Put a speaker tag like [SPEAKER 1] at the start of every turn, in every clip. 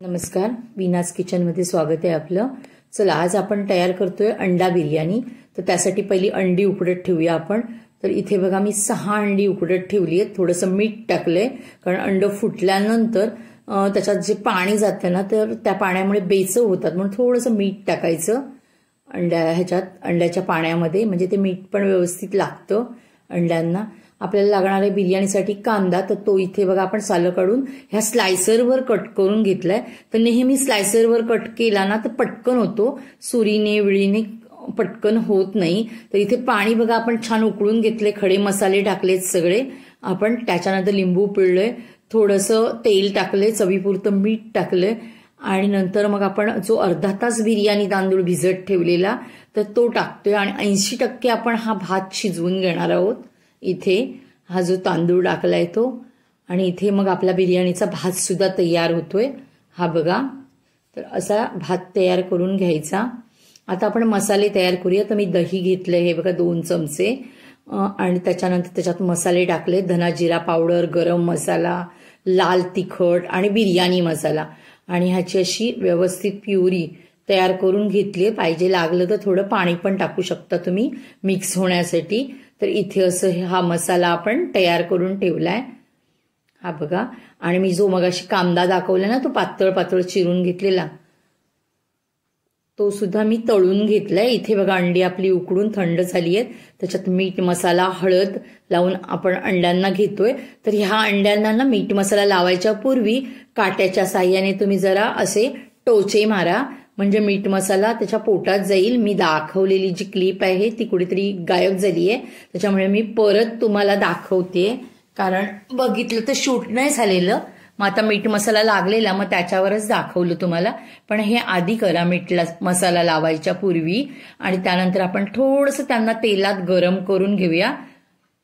[SPEAKER 1] नमस्कार, वीनास किचनमध्ये स्वागत आहे आपलं। चला आज आपण तयार करतोय अंडा बिर्याणी। तर त्यासाठी पहिली अंडी उकडत ठेवूया आपण। तर इथे बघा मी 6 अंडी उकडत ठेवली आहेत। थोडंसं मीठ टाकलंय कारण अंड फुटल्यानंतर त्याच्यात जे पाणी जातं ना तर त्या पाण्यामुळे बेचव होतात, म्हणून थोडंसं मीठ टाकायचं अंड्याच्या पाण्यामध्ये, म्हणजे ते मीठ पण व्यवस्थित लागतं अंड्यांना। आपल्याला लागणार आहे बिर्याणीसाठी कांदा, तर तो इथे बघा आपण सालं काढून ह्या स्लायसरवर कट करून घेतलाय। तर नेहमी स्लायसरवर कट केला ना तर पटकन होतो, सुरीने विळीने पटकन होत नाही। तर इथे पाणी बघा आपण छान उकळून घेतले, खडे मसाले टाकलेत सगळे आपण, त्याच्यानंतर लिंबू पिळलंय, थोडंसं तेल टाकलंय, चवीपुरतं मीठ टाकलंय आणि नंतर मग आपण जो अर्धा तास बिर्याणी तांदूळ भिजत ठेवलेला तर तो टाकतोय आणि 80% आपण हा भात शिजवून घेणार आहोत। इथे हा जो तांदूळ टाकलाय तो, आणि इथे मग आपला बिर्याणीचा भात सुद्धा तयार होतोय। हा बघा, तर असा भात तयार करून घ्यायचा। आता आपण मसाले तयार करूया। तर मी दही घेतलंय, हे बघा 2 चमचे, आणि त्याच्यानंतर त्याच्यात मसाले टाकले, धना जिरा पावडर, गरम मसाला, लाल तिखट आणि बिर्याणी मसाला, आणि ह्याची अशी व्यवस्थित प्युरी तयार करून घेतली। पाहिजे लागलं तर थोडं पाणी पण टाकू शकता तुम्ही मिक्स होण्यासाठी। तर इथे असं हा मसाला आपण तयार करून ठेवलाय, हा बघा। आणि मी जो मगाशी कांदा दाखवला ना तो पातळ पातळ चिरून घेतलेला, तो सुद्धा मी तळून घेतलाय। इथे बघा अंडी आपली उकडून थंड झाली आहेत, त्याच्यात मीठ मसाला हळद लावून आपण अंड्यांना घेतोय। तर ह्या अंड्यांना ना मीठ मसाला लावायच्या पूर्वी काट्याच्या साह्याने तुम्ही जरा असे टोचे मारा, म्हणजे मीठ मसाला त्याच्या पोटात जाईल। मी दाखवलेली जी क्लिप आहे ती कुठेतरी गायब झाली आहे, त्याच्यामुळे मी परत तुम्हाला दाखवते, कारण बघितलं तर शूट नाही झालेलं। मग आता मीठ मसाला लागलेला, मग त्याच्यावरच दाखवलं तुम्हाला, पण हे आधी करा मीठ मसाला लावायच्या पूर्वी, आणि त्यानंतर आपण थोडंसं त्यांना तेलात गरम करून घेऊया,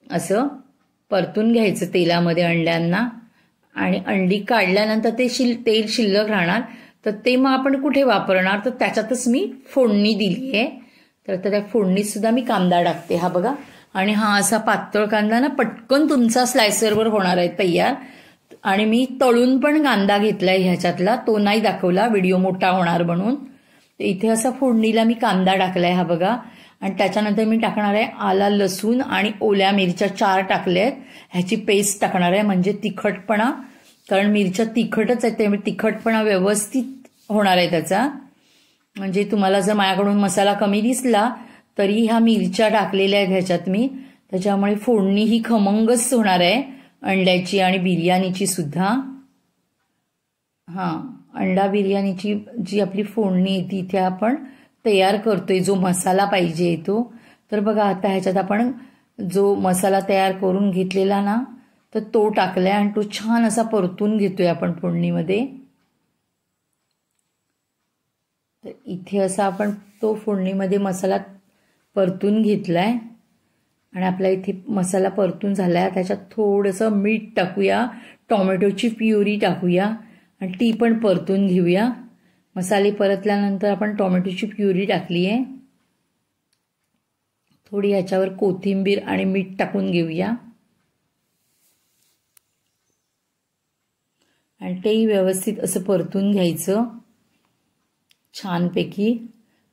[SPEAKER 1] असं परतून घ्यायचं तेलामध्ये अंड्यांना। आणि अंडी काढल्यानंतर ते तेल शिल्लक राहणार, तर ते मग आपण कुठे वापरणार, तर त्याच्यातच मी फोडणी दिली आहे। तर त्या फोडणीत सुद्धा मी कांदा टाकते, हा बघा। आणि हा असा पातळ कांदा ना पटकन तुमचा स्लायसरवर होणार आहे तयार। आणि मी तळून पण कांदा घेतलाय ह्याच्यातला, तो नाही दाखवला, व्हिडिओ मोठा होणार म्हणून। इथे असा फोडणीला मी कांदा टाकलाय, हा बघा। आणि त्याच्यानंतर मी टाकणार आहे आला लसूण आणि ओल्या मिरच्या 4 टाकल्यात, ह्याची पेस्ट टाकणार आहे, म्हणजे तिखटपणा, कारण मिरच्या तिखटच आहेत त्यामुळे तिखटपणा व्यवस्थित होणार आहे त्याचा। म्हणजे तुम्हाला जर माझ्याकडून मसाला कमी दिसला तरी ह्या मिरच्या टाकलेल्या आहेत ह्याच्यात मी, त्याच्यामुळे फोडणी ही खमंगच होणार आहे अंड्याची आणि बिर्याणीची सुद्धा। अंडा बिर्याणीची जी आपली फोडणी आहे ती इथे आपण तयार करतोय, जो मसाला पाहिजे तो। तर बघा आता ह्याच्यात आपण जो मसाला तयार करून घेतलेला ना तर तो टाकलाय, आणि तो छान असा परतून घेतोय आपण फोडणीमध्ये। तर इथे असा आपण तो फोडणीमध्ये मसाला परतून घेतलाय, आणि आपला इथे मसाला परतून झालाय। त्याच्यात थोडंसं मीठ टाकूया, टोमॅटोची प्युरी टाकूया आणि ती पण परतून घेऊया। मसाले परतल्यानंतर आपण टोमॅटोची प्युरी टाकली आहे, थोडी ह्याच्यावर कोथिंबीर आणि मीठ टाकून घेऊया, आणि तेही व्यवस्थित असं परतून घ्यायचं छानपैकी।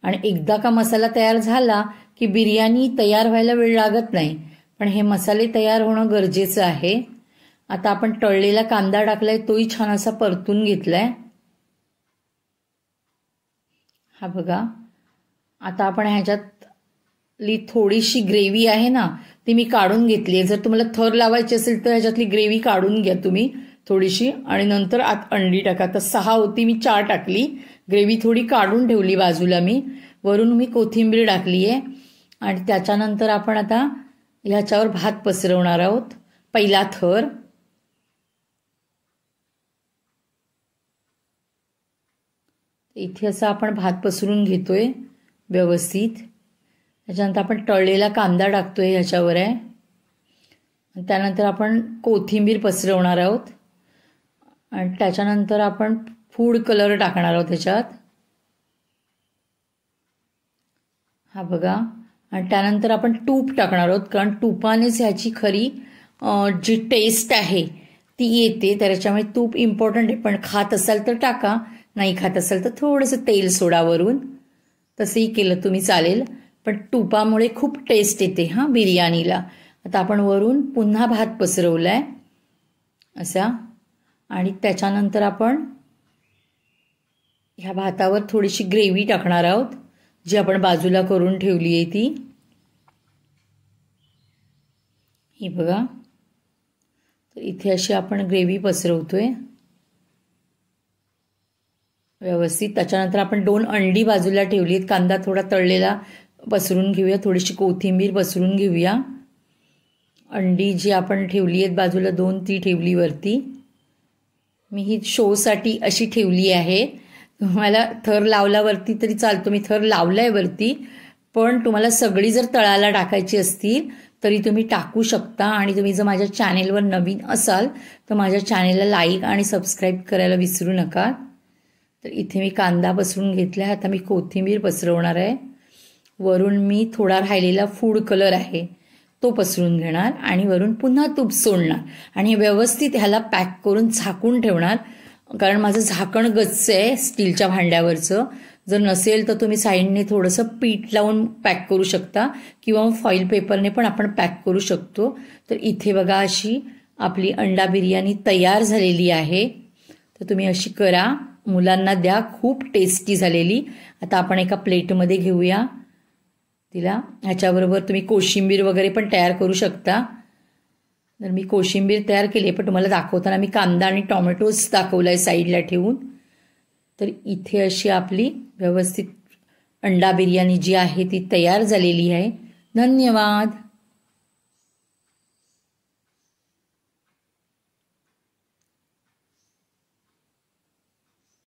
[SPEAKER 1] आणि एकदा का मसाला तयार झाला की बिर्याणी तयार व्हायला वेळ लागत नाही, पण हे मसाले तयार होणं गरजेचं आहे। आता आपण तळलेला कांदा टाकलाय, तोही छान असा परतून घेतलाय, हा बघा। आता आपण ह्याच्यातली थोडीशी ग्रेव्ही आहे ना ती मी काढून घेतली आहे। जर तुम्हाला थर लावायची असेल तर ह्याच्यातली ग्रेव्ही काढून घ्या तुम्ही थोडीशी, आणि नंतर आत अंडी टाका। तर 6 होती, मी 4 टाकली, ग्रेव्ही थोडी काढून ठेवली बाजूला मी, वरून मी कोथिंबीर टाकली आहे। आणि त्याच्यानंतर आपण आता ह्याच्यावर भात पसरवणार आहोत, पहिला थर। इथे असं आपण भात पसरून घेतोय व्यवस्थित। त्याच्यानंतर आपण तळलेला कांदा टाकतोय ह्याच्यावर आहे, त्यानंतर आपण कोथिंबीर पसरवणार आहोत, आणि त्याच्यानंतर आपण फूड कलर टाकणार आहोत ह्याच्यात, हा बघा। आणि त्यानंतर आपण तूप टाकणार आहोत, कारण तुपानेच ह्याची खरी जी टेस्ट आहे ती येते. त्याच्यामुळे तूप इम्पॉर्टंट आहे, पण खात असाल तर टाका, नाही खात असाल तर थोडंसं तेल सोडा वरून, तसंही केलं तुम्ही चालेल, पण तुपामुळे खूप टेस्ट येते हां बिर्याणीला. आता आपण वरून पुन्हा भात पसरवलाय असा, आणि त्याच्यानंतर आपण ह्या भातावर थोडीशी ग्रेव्ही टाकणार आहोत जी आपण बाजूला करून ठेवली आहे ती. ही बघा, तर इथे अशी आपण ग्रेव्ही पसरवतोय व्यवस्थित. त्याच्यानंतर आपण 2 अंडी बाजूला ठेवली आहेत. कांदा थोडा तळलेला पसरून घेऊया, थोडीशी कोथिंबीर पसरून घेऊया. अंडी जी आपण ठेवली आहेत बाजूला 2 ती ठेवली वरती. मी ही शोसाठी अशी ठेवली आहे. तुम्हाला थर लावल्यावरती तरी चालतो, मी थर लावलाय वरती, पण तुम्हाला सगळी जर तळाला टाकायची असतील तरी तुम्ही टाकू शकता. आणि तुम्ही जर माझ्या चॅनेलवर नवीन असाल तर माझ्या चॅनेलला लाईक आणि सबस्क्राईब करायला विसरू नका. तर इथे मी कांदा पसरून घेतला आहे. आता मी कोथिंबीर पसरवणार आहे. वरून मी थोडा राहिलेला फूड कलर आहे तो पसरून घेणार आणि वरून पुन्हा तूप सोडणार आणि व्यवस्थित ह्याला पॅक करून झाकून ठेवणार. कारण माझं झाकण गच्च आहे स्टीलच्या भांड्यावरचं. जर नसेल तर तुम्ही साईडने थोडंसं पीठ लावून पॅक करू शकता किंवा फॉईल पेपरने पण आपण पॅक करू शकतो. तर इथे बघा अशी आपली अंडा बिर्याणी तयार झालेली आहे. तर तुम्ही अशी करा, मुलांना द्या, खूप टेस्टी झालेली. आता आपण एका प्लेटमध्ये घेऊया तिला. ह्याच्याबरोबर तुम्ही कोशिंबीर वगैरे पण तयार करू शकता. तर मी कोशिंबीर तयार केली, पण तुम्हाला दाखवताना मी कांदा आणि टोमॅटोज दाखवलाय साईडला ठेवून. तर इथे अशी आपली व्यवस्थित अंडा बिर्याणी जी आहे ती तयार झालेली आहे. धन्यवाद.